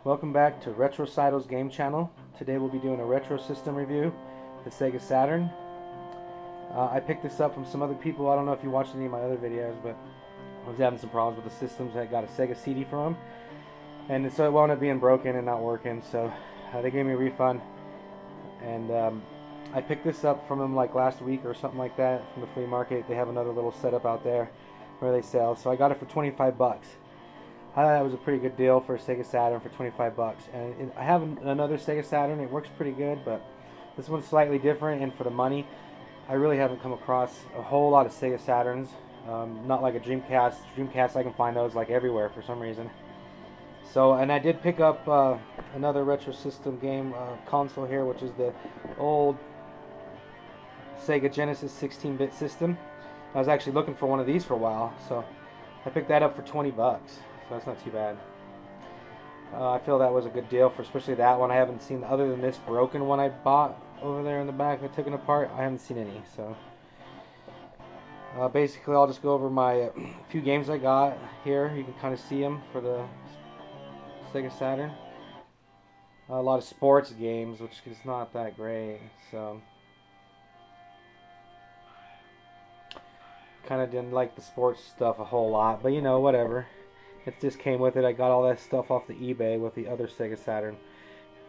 Welcome back to Retrocito's Game Channel. Today we'll be doing a retro system review, the SEGA Saturn. I picked this up from some other people. I don't know if you watched any of my other videos, but I was having some problems with the systems. I got a SEGA CD from them, and so it wound up being broken and not working, so they gave me a refund. And I picked this up from them like last week or something like that from the flea market. They have another little setup out there where they sell, so I got it for 25 bucks. I thought that was a pretty good deal for a SEGA Saturn for 25 bucks. And I have another SEGA Saturn. It works pretty good, but this one's slightly different, and for the money, I really haven't come across a whole lot of SEGA Saturns. Not like a Dreamcast. Dreamcast, I can find those like everywhere for some reason. So, and I did pick up another retro system game console here, which is the old Sega Genesis 16-bit system. I was actually looking for one of these for a while, so I picked that up for 20 bucks. So that's not too bad. I feel that was a good deal for especially that one. I haven't seen, other than this broken one I bought over there in the back that took it apart, I haven't seen any. So basically I'll just go over my few games I got here. You can kind of see them for the SEGA Saturn. A lot of sports games, which is not that great. So kind of didn't like the sports stuff a whole lot, but you know, whatever. It just came with it. I got all that stuff off the eBay with the other SEGA Saturn,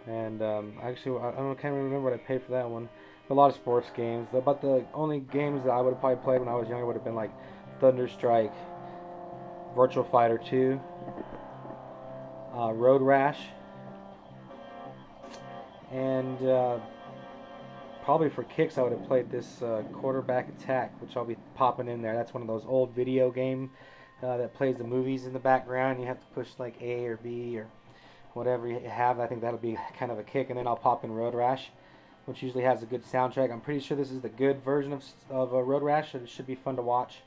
and actually I can't remember what I paid for that one. A lot of sports games, but the only games that I would have probably played when I was younger would have been like Thunder Strike, Virtual Fighter 2, Road Rash, and probably for kicks I would have played this Quarterback Attack, which I'll be popping in there. That's one of those old video games that plays the movies in the background. You have to push like A or B or whatever you have. I think that'll be kind of a kick, and then I'll pop in Road Rash, which usually has a good soundtrack. I'm pretty sure this is the good version of Road Rash, and it should be fun to watch.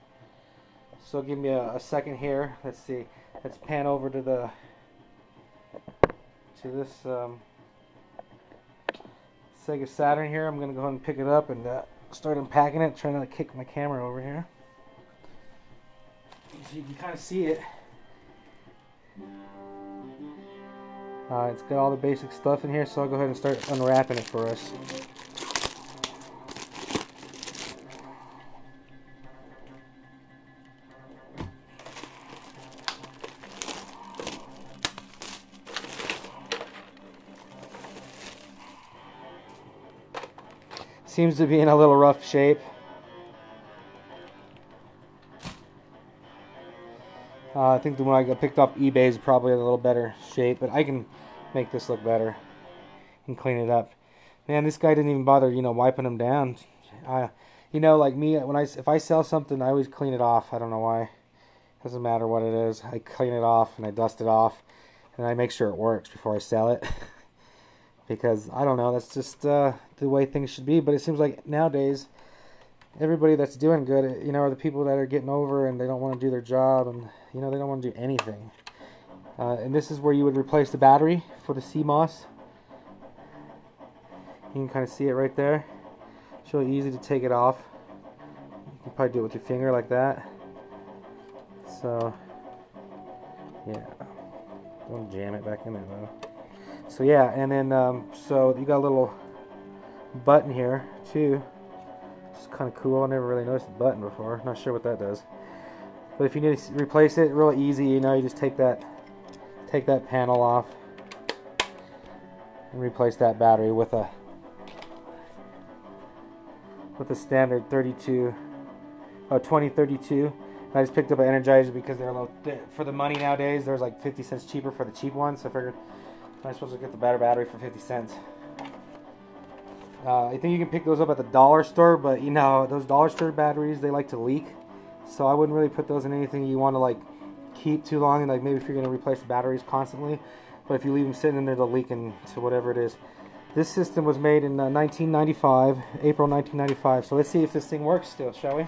So give me a second here. Let's see. Let's pan over to this Sega Saturn here. I'm gonna go ahead and pick it up and start unpacking it. Trying to kick my camera over here so you can kind of see it. It's got all the basic stuff in here, so I'll go ahead and start unwrapping it for us. Seems to be in a little rough shape. I think the one I got picked off eBay is probably in a little better shape, but I can make this look better and clean it up. Man, this guy didn't even bother, wiping them down. Like me, if I sell something, I always clean it off. I don't know why. Doesn't matter what it is. I clean it off and I dust it off, and I make sure it works before I sell it. Because I don't know, that's just the way things should be. But it seems like nowadays, everybody that's doing good, are the people that are getting over and they don't want to do their job, and they don't want to do anything. And this is where you would replace the battery for the CMOS. You can kind of see it right there. It's really easy to take it off. You can probably do it with your finger like that. So yeah, don't jam it back in there though. So yeah, and then so you got a little button here too. It's kind of cool. I never really noticed the button before. Not sure what that does. But if you need to replace it, real easy. You just take that panel off and replace that battery with a standard 2032. I just picked up an Energizer because they're a little, for the money nowadays. There's like 50 cents cheaper for the cheap ones. So I figured I'm supposed to get the better battery for 50 cents. I think you can pick those up at the dollar store, but those dollar store batteries, they like to leak. So I wouldn't really put those in anything you want to like keep too long, and like maybe if you're going to replace the batteries constantly. But if you leave them sitting in there, they'll leak into whatever it is. This system was made in 1995, April 1995. So let's see if this thing works still, shall we?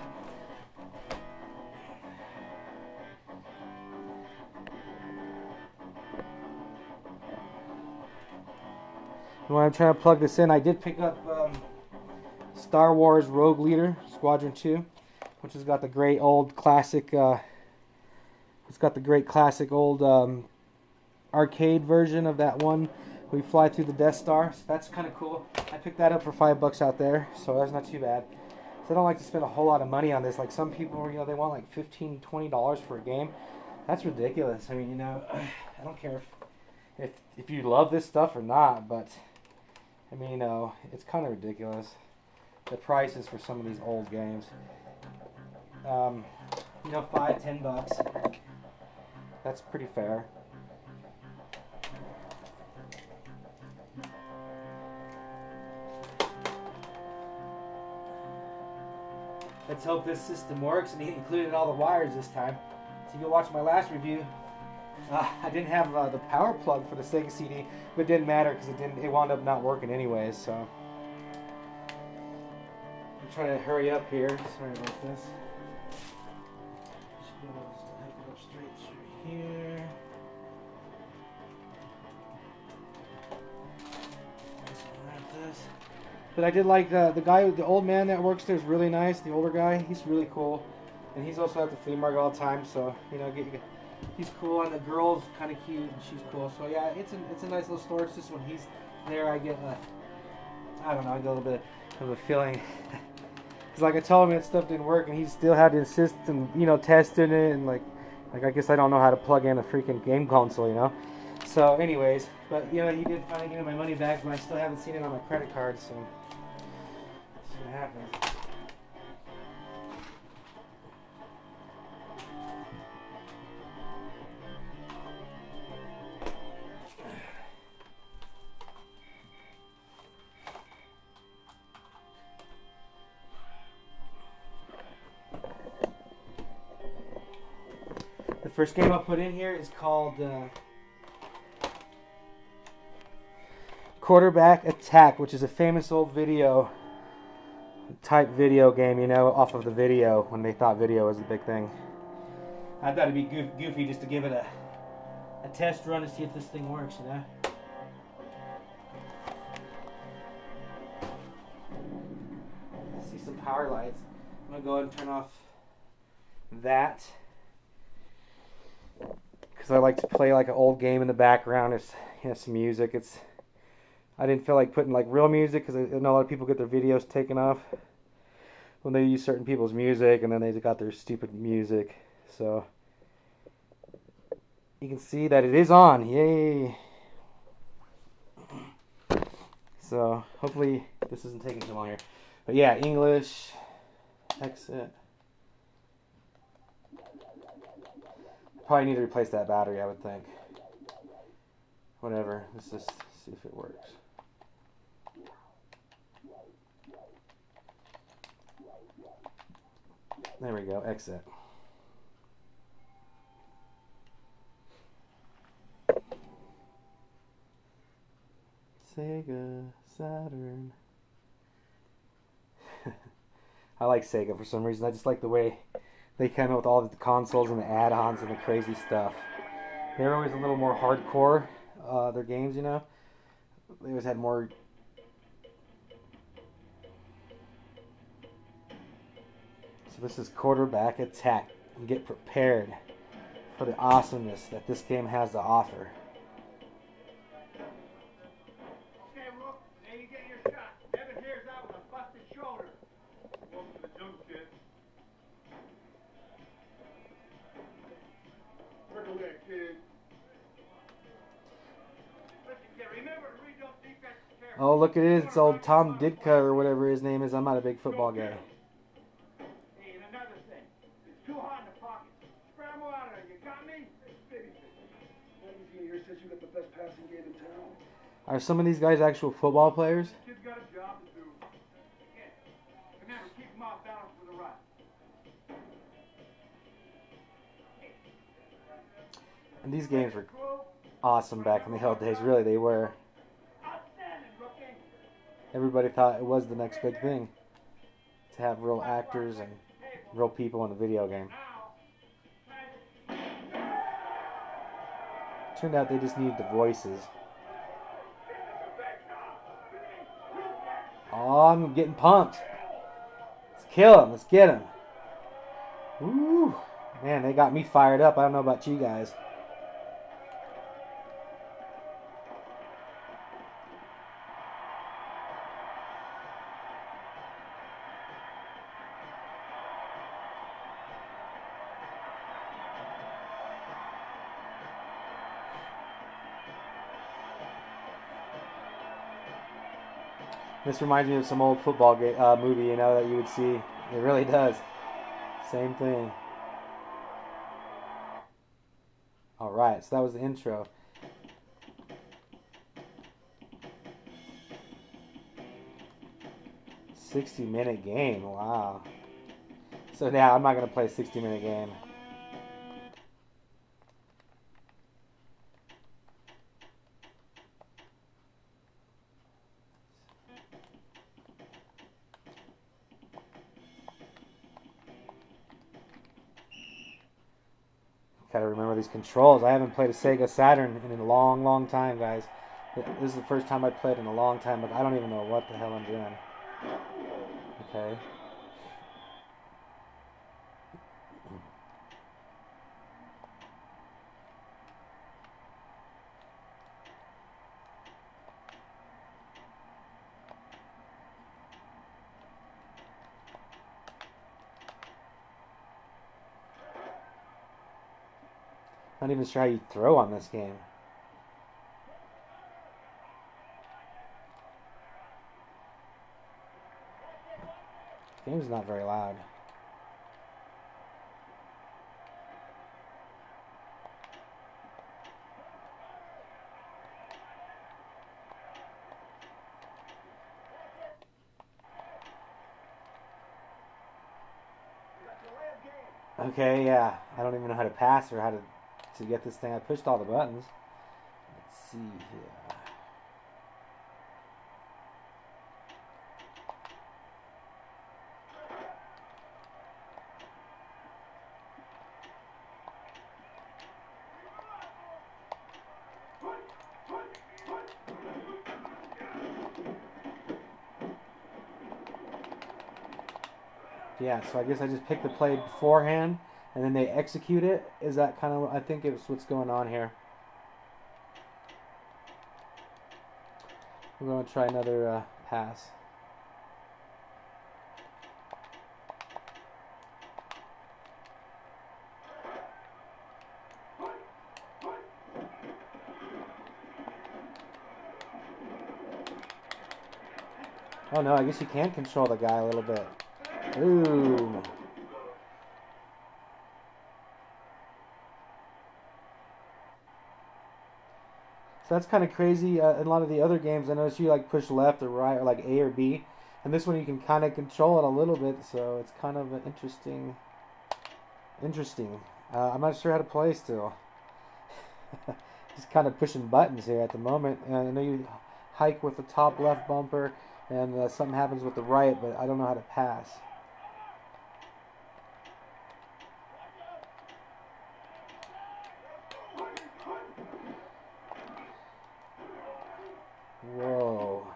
When I'm trying to plug this in, I did pick up Star Wars Rogue Leader Squadron 2, which has got the great old classic. It's got the great classic old arcade version of that one. We fly through the Death Star. So that's kind of cool. I picked that up for $5 out there, so that's not too bad. So I don't like to spend a whole lot of money on this. Like some people, you know, they want like $15, $20 for a game. That's ridiculous. I mean, you know, I don't care if you love this stuff or not, but I mean, you know, it's kind of ridiculous. The prices for some of these old games. You know, $5, $10. That's pretty fair. Let's hope this system works, and he included all the wires this time. So you'll watch my last review. I didn't have the power plug for the Sega CD, but it didn't matter because it wound up not working anyways. So I'm trying to hurry up here. Sorry about this. Should be able to just hook it up straight through here. This. But I did like the guy, the old man that works there is really nice. The older guy, he's really cool, and he's also at the flea market all the time. So you know, he's cool, and the girl's kind of cute, and she's cool. So yeah, it's a nice little store. It's just when he's there, I get I don't know, I get a little bit of a feeling. Because like I told him that stuff didn't work, and he still had to insist and you know testing it, and like I guess I don't know how to plug in a freaking game console, you know. So anyways, but you know, he did finally give me my money back, but I still haven't seen it on my credit card, so let's see what happens. The first game I'll put in here is called Quarterback Attack, which is a famous old video type video game, you know, off of the video when they thought video was the big thing. I thought it'd be goofy just to give it a test run to see if this thing works, you know. See some power lights. I'm gonna go ahead and turn off that because I like to play like an old game in the background. It's, you know, some music. I didn't feel like putting like real music because I know a lot of people get their videos taken off when they use certain people's music, and then they got their stupid music. So you can see that it is on. Yay! So hopefully this isn't taking too long here. But yeah, English, exit. Probably need to replace that battery, I would think. Whatever. Let's just see if it works. There we go, exit. Sega Saturn. I like Sega for some reason. I just like the way they came out with all the consoles and the add-ons and the crazy stuff. They're always a little more hardcore, their games, you know. They always had more. So this is Quarterback Attack. And get prepared for the awesomeness that this game has to offer. Okay, Rook, now you get your shot. Evan here's out with a busted shoulder. Welcome to the jungle, kid. Work away, kid. Listen, kid, remember to read those defenses carefully. Oh, look at it. It's old Tom Ditka or whatever his name is. I'm not a big football guy. Hey, and another thing. It's too hot in the pocket. Scramble out of there. You got me? Here says you got the best passing game in town. Are some of these guys actual football players? Kid's got a job to do. Again, remember, keep him off balance for the run. And these games were awesome back in the old days. Really, they were. Outstanding, Rookie. Everybody thought it was the next big thing to have real actors and real people in a video game. Turned out they just needed the voices. Oh, I'm getting pumped. Let's kill him. Let's get him. Woo! Man, they got me fired up. I don't know about you guys. This reminds me of some old football movie, you know, that you would see. It really does. Same thing. Alright, so that was the intro. $60-minute game, wow. So now I'm not going to play a 60-minute game. Gotta remember these controls. I haven't played a Sega Saturn in a long, long time, guys. This is the first time I played in a long time, but I don't even know what the hell I'm doing. Okay. Not even sure how you throw on this game. The game's not very loud. Okay, yeah. I don't even know how to pass or how to get this thing. I pushed all the buttons. Let's see here. Yeah, so I guess I just pick the play beforehand, and then they execute it. Is that kind of, I think it's what's going on here. We're going to try another pass. Oh no, I guess you can control the guy a little bit. Ooh. So that's kind of crazy. In a lot of the other games, I notice you like push left or right or like A or B, and this one you can kind of control it a little bit. So it's kind of interesting. I'm not sure how to play still. Just kind of pushing buttons here at the moment. And I know you hike with the top left bumper, and something happens with the right, but I don't know how to pass. Whoa.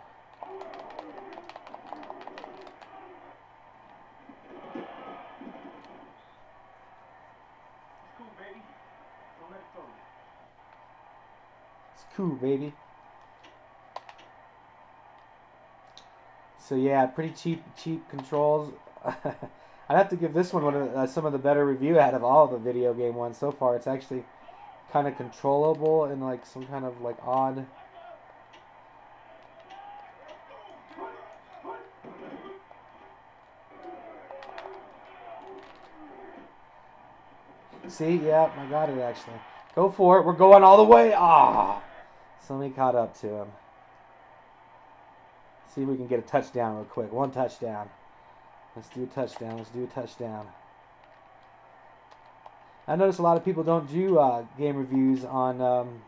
It's cool, baby. So yeah, pretty cheap controls. I'd have to give this one some of the better review out of all the video game ones so far. It's actually kind of controllable and like some kind of like odd. See, yeah, I got it actually. Go for it. We're going all the way. Ah, somebody caught up to him. See if we can get a touchdown real quick. One touchdown. Let's do a touchdown. Let's do a touchdown. I notice a lot of people don't do game reviews on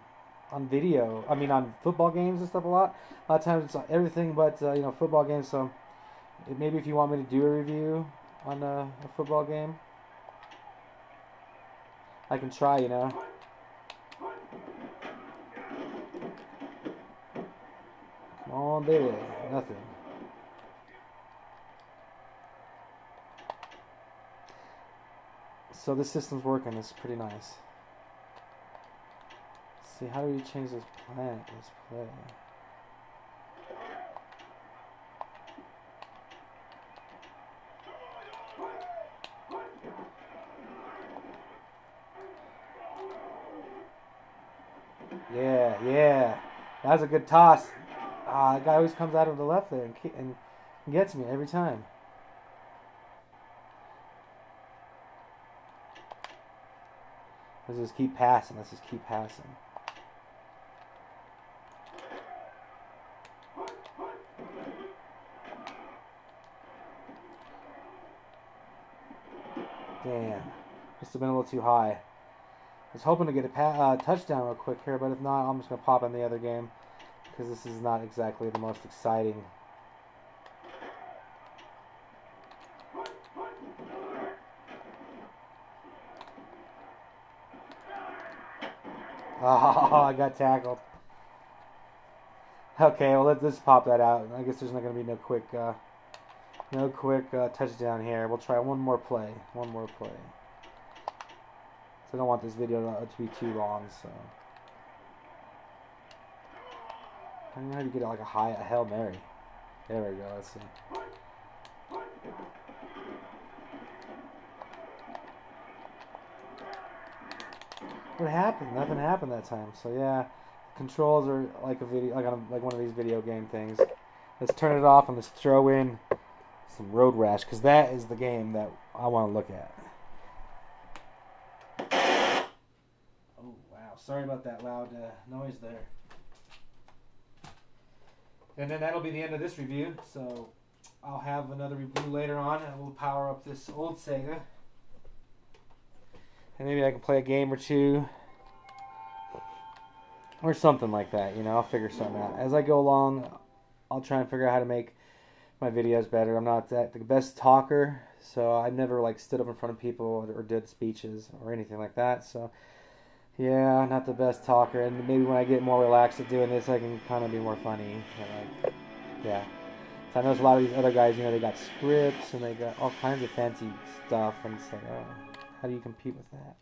video. I mean, on football games and stuff a lot. A lot of times it's everything but football games. So maybe if you want me to do a review on a football game, I can try. Come on, baby. Nothing. So this system's working. It's pretty nice. Let's see, how do we change this play? Yeah. That was a good toss. The guy always comes out of the left there and gets me every time. Let's just keep passing. Let's just keep passing. Damn. Must have been a little too high. I was hoping to get a touchdown real quick here, but if not, I'm just going to pop in the other game because this is not exactly the most exciting. Oh, I got tackled. Okay, well let's pop that out. I guess there's not going to be no quick touchdown here. We'll try one more play. One more play. So I don't want this video to be too long. So I don't know how to get like a Hail Mary. There we go. Let's see. What happened? Nothing happened that time. So yeah, controls are like a video, like one of these video game things. Let's turn it off and let's throw in some Road Rash because that is the game that I want to look at. Oh wow! Sorry about that loud noise there. And then that'll be the end of this review. So I'll have another review later on, and we'll power up this old Sega. And maybe I can play a game or two. Or something like that, you know, I'll figure something out. As I go along, I'll try and figure out how to make my videos better. I'm not the best talker, so I never like stood up in front of people or did speeches or anything like that. So, yeah, not the best talker. And maybe when I get more relaxed at doing this, I can kind of be more funny. And like, yeah. So I know a lot of these other guys, you know, they got scripts and they got all kinds of fancy stuff, and it's like, oh, how do you compete with that?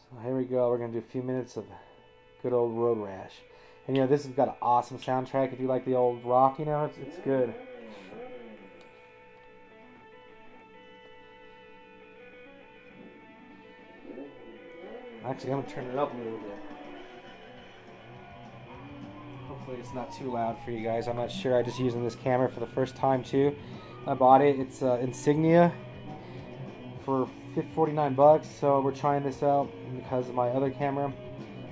So here we go. We're going to do a few minutes of good old Road Rash. And, you know, this has got an awesome soundtrack. If you like the old rock, you know, it's good. Actually, I'm going to turn it up a little bit. Hopefully it's not too loud for you guys. I'm not sure. I'm just using this camera for the first time, too. I bought it. It's Insignia for $49, so we're trying this out because my other camera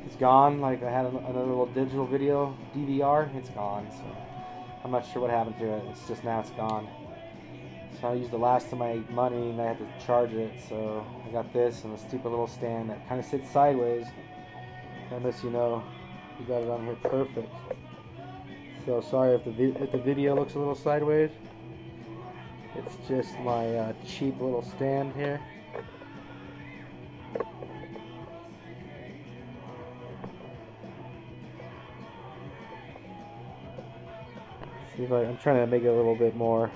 is gone. Like I had another little digital video DVR, it's gone, so I'm not sure what happened to it. It's just now it's gone. So I used the last of my money and I had to charge it, so I got this and a stupid little stand that kind of sits sideways. Unless you know, you got it on here perfect. So sorry if the video looks a little sideways. It's just my cheap little stand here. See if I'm trying to make it a little bit more.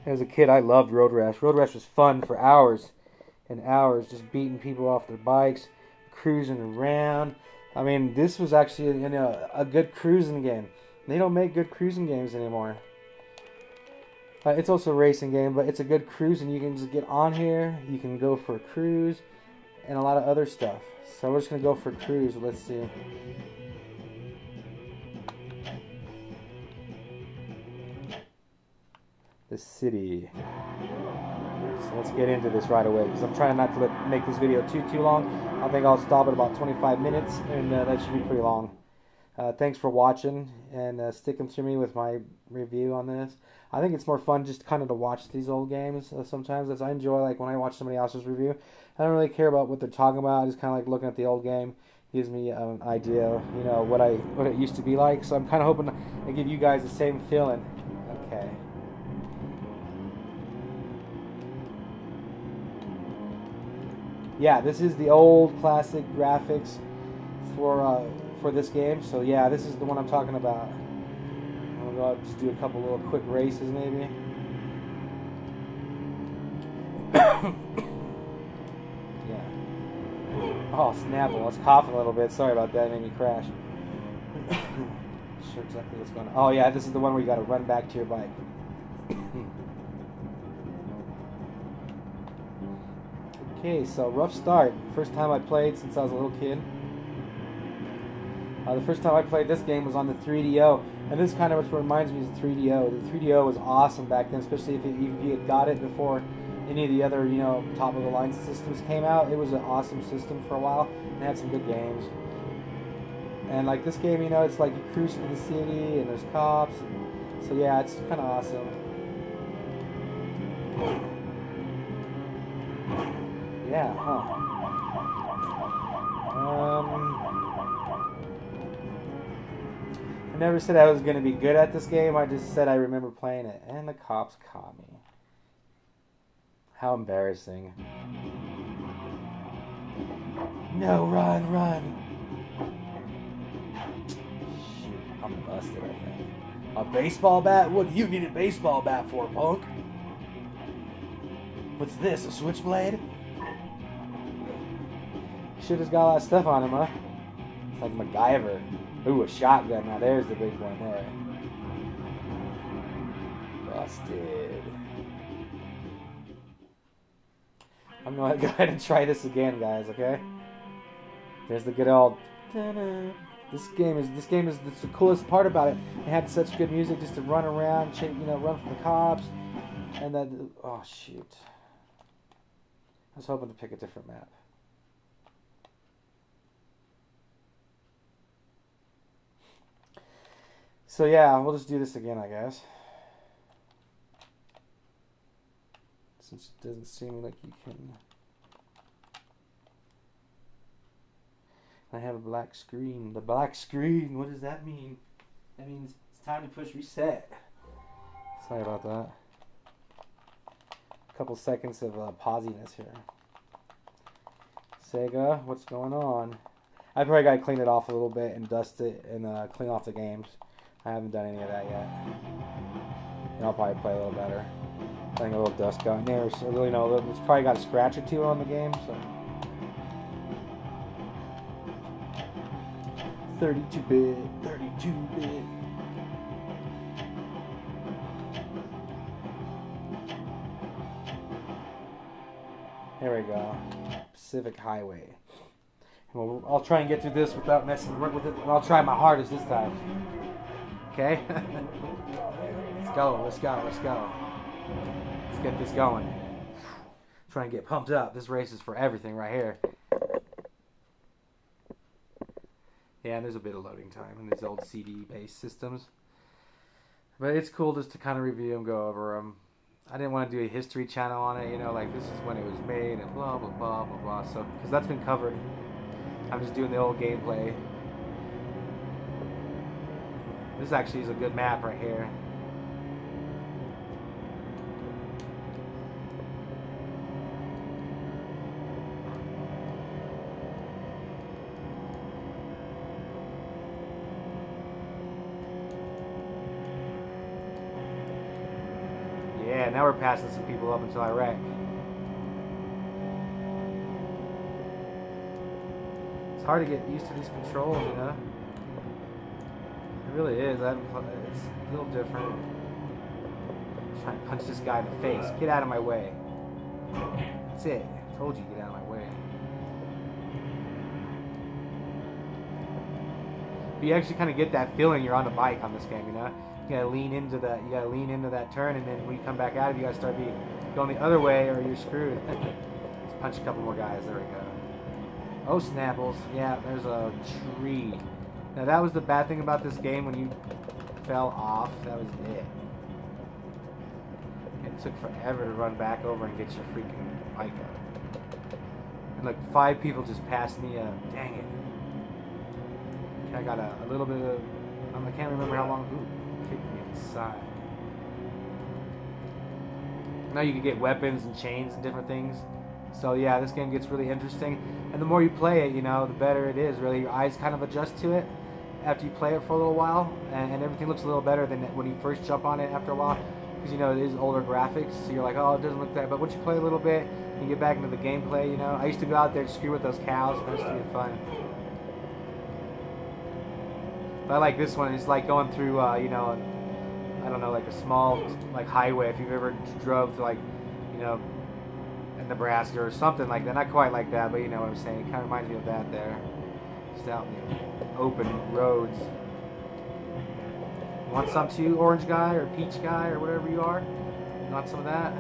As a kid, I loved Road Rash. Road Rash was fun for hours and hours, just beating people off their bikes, cruising around. I mean, this was actually, you know, a good cruising game. They don't make good cruising games anymore. It's also a racing game, but it's a good cruise, and you can just get on here. You can go for a cruise and a lot of other stuff. So we're just going to go for a cruise. Let's see. The city. So let's get into this right away, because I'm trying not to make this video too long. I think I'll stop at about 25 minutes, and that should be pretty long. Thanks for watching and sticking to me with my review on this. I think it's more fun just kind of to watch these old games sometimes. As I enjoy, like when I watch somebody else's review, I don't really care about what they're talking about. I just kind of like looking at the old game. Gives me an idea, you know, what it used to be like. So I'm kind of hoping to give you guys the same feeling. Okay. Yeah, this is the old classic graphics for this game. So yeah, this is the one I'm talking about. I'll go out, just do a couple little quick races maybe. Yeah. Oh, Snapple. I was coughing a little bit. Sorry about that. It made me crash. Sure exactly what's going on. Oh, yeah, this is the one where you got to run back to your bike. Okay, so rough start. First time I played since I was a little kid. The first time I played this game was on the 3DO, and this kind of what reminds me of the 3DO. The 3DO was awesome back then, especially if you had got it before any of the other, top of the line systems came out. It was an awesome system for a while, and had some good games. And like this game, it's like you cruise through the city, and there's cops. So yeah, it's kind of awesome. Yeah, huh? I never said I was going to be good at this game. I just said I remember playing it. And the cops caught me. How embarrassing. No, run. Shoot, I'm busted, I think. A baseball bat? What do you need a baseball bat for, punk? What's this, a switchblade? Shit has got a lot of stuff on him, huh? It's like MacGyver. Ooh, a shotgun. Now there's the big one there. Busted. I'm gonna go ahead and try this again, guys. Okay. There's the good old. This game is the coolest part about it. It had such good music just to run around, run from the cops, and then oh shoot. I was hoping to pick a different map. So yeah, we'll just do this again, I guess. Since it doesn't seem like you can. I have a black screen. The black screen, what does that mean? That means it's time to push reset. Sorry about that. A couple seconds of pausiness here. Sega, what's going on? I probably got to clean it off a little bit and dust it and clean off the games. I haven't done any of that yet. And I'll probably play a little better. I think a little dust got in there. So really, it's probably got a scratch or two on the game. So 32-bit, 32-bit. There we go. Pacific Highway. Well, I'll try and get through this without messing with it. And I'll try my hardest this time. Okay? Let's go. Let's get this going. Try and get pumped up. This race is for everything right here. Yeah, there's a bit of loading time in these old CD-based systems. But it's cool just to kind of review them, go over them. I didn't want to do a history channel on it, like this is when it was made and blah, blah, blah, blah, blah. So, because that's been covered. I'm just doing the old gameplay. This actually is a good map right here. Yeah, now we're passing some people up until I wreck. It's hard to get used to these controls, It really is. It's a little different. Try and punch this guy in the face. Get out of my way. That's it. I told you, get out of my way. But you actually kind of get that feeling you're on a bike on this game, You gotta lean into that. You gotta lean into that turn, and then when you come back out, you gotta start going the other way, or you're screwed. Let's punch a couple more guys. There we go. Oh, Snapples. Yeah, there's a tree. Now that was the bad thing about this game. When you fell off, that was it. It took forever to run back over and get your freaking bike up. And like 5 people just passed me up. Dang it. I got a little bit of. I can't remember how long. Ooh, kicked me in the side. Now you can get weapons and chains and different things. So yeah, this game gets really interesting. And the more you play it, the better it is. Really, your eyes kind of adjust to it after you play it for a little while, and everything looks a little better than when you first jump on it after a while. because you know it is older graphics, so you're like, oh, it doesn't look that. But once you play a little bit, you get back into the gameplay. You know, I used to go out there and screw with those cows. That used to be fun. But I like this one. It's like going through, you know, I don't know, like a small like highway. If you've ever drove to like, you know, in Nebraska or something like that. Not quite like that, but you know what I'm saying. It kind of reminds me of that there. Just out in the open roads. You want some too, orange guy or peach guy or whatever you are? You want some of that?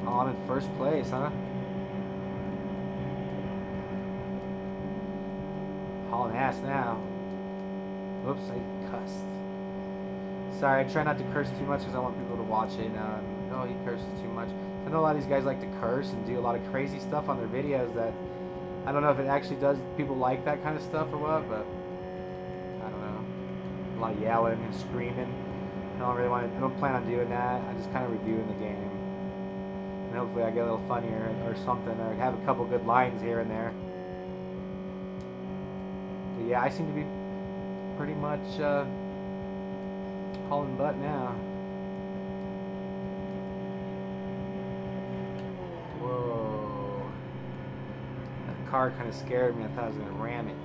Oh, I'm in first place, huh? Hauling ass now. Whoops, I cussed. Sorry, I try not to curse too much because I want people to watch it. No, he curses too much. I know a lot of these guys like to curse and do a lot of crazy stuff on their videos that I don't know if it actually does people like that kind of stuff or what, but I don't know. A lot of yelling and screaming. I don't plan on doing that. I'm just kind of reviewing the game. And hopefully I get a little funnier or something, or have a couple good lines here and there. But yeah, I seem to be pretty much hauling butt now. Whoa. That car kind of scared me. I thought I was going to ram it.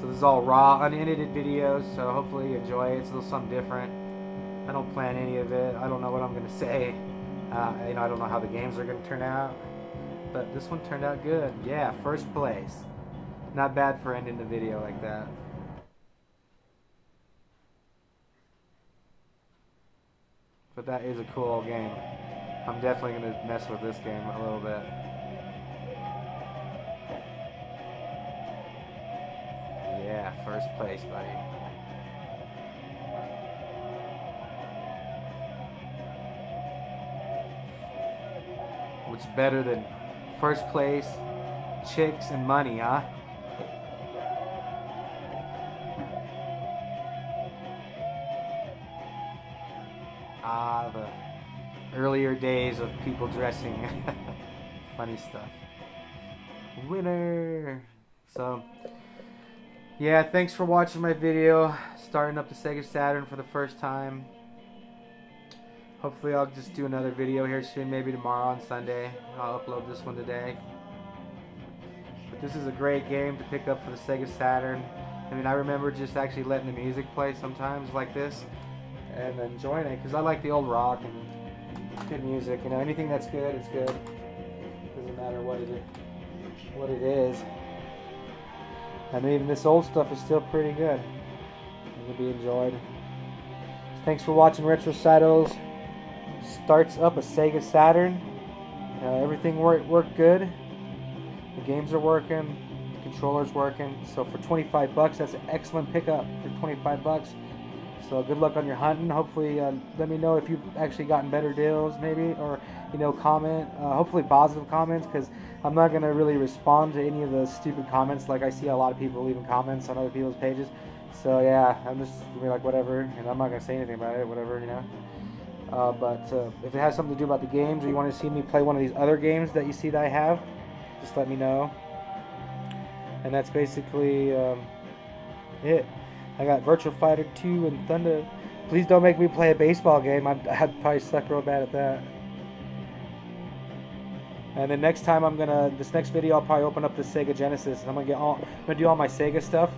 So this is all raw, unedited videos, so hopefully you enjoy it. It's a little something different. I don't plan any of it. I don't know what I'm going to say. You know, I don't know how the games are going to turn out. But this one turned out good. Yeah, first place. Not bad for ending the video like that. But that is a cool game. I'm definitely going to mess with this game a little bit. Yeah, first place, buddy. What's better than first place, chicks, and money, huh? Ah, the earlier days of people dressing. Funny stuff. Winner! So, yeah, thanks for watching my video. Starting up the Sega Saturn for the first time. Hopefully I'll just do another video here soon, maybe tomorrow on Sunday. I'll upload this one today. But this is a great game to pick up for the Sega Saturn. I mean, I remember just actually letting the music play sometimes like this and enjoying it, because I like the old rock and good music. You know, anything that's good, it's good. Doesn't matter what it is. And even this old stuff is still pretty good. It will be enjoyed. Thanks for watching Retrocytles. Starts up a Sega Saturn. Everything worked good. The games are working. The controller's working. So for 25 bucks, that's an excellent pickup for 25 bucks. So good luck on your hunting. Hopefully, let me know if you've actually gotten better deals, maybe, or comment. Hopefully positive comments, because I'm not gonna really respond to any of the stupid comments. Like I see a lot of people leaving comments on other people's pages. So yeah, I'm just gonna be like whatever, and I'm not gonna say anything about it. Whatever, But if it has something to do about the games, or you want to see me play one of these other games that you see that I have, just let me know. And that's basically it. I got Virtua Fighter 2 and Thunder. Please don't make me play a baseball game. I'd probably suck real bad at that. And then next time this next video, I'll probably open up the Sega Genesis. I'm gonna do all my Sega stuff.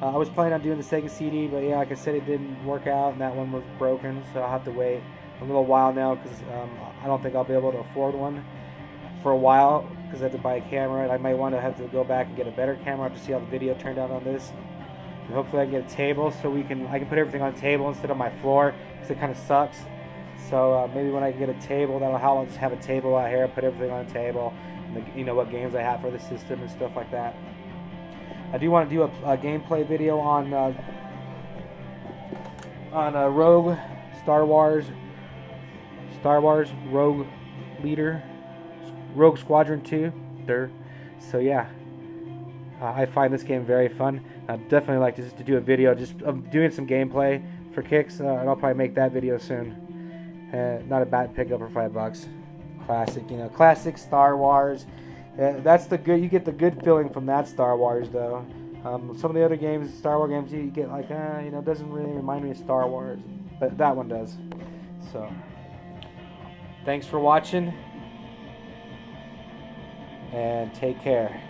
I was planning on doing the Sega CD, but yeah, like I said, it didn't work out, and that one was broken, so I'll have to wait a little while now, because I don't think I'll be able to afford one for a while, because I have to buy a camera, and I might want to have to go back and get a better camera to see how the video turned out on this. And hopefully I can get a table so I can put everything on a table instead of my floor, because it kind of sucks. So maybe when I can get a table, I'll just have a table out here, put everything on a table, and what games I have for the system and stuff like that. I do want to do a gameplay video on Rogue Star Wars Rogue Leader, Rogue Squadron 2. So yeah, I find this game very fun. I'd definitely like to do a video just of doing some gameplay for kicks, and I'll probably make that video soon. Not a bad pickup for $5. Classic, you know, classic Star Wars. That's the good. You get the good feeling from that Star Wars, though. Some of the other games, Star Wars games, you get like, you know, it doesn't really remind me of Star Wars, but that one does. So, thanks for watching, and take care.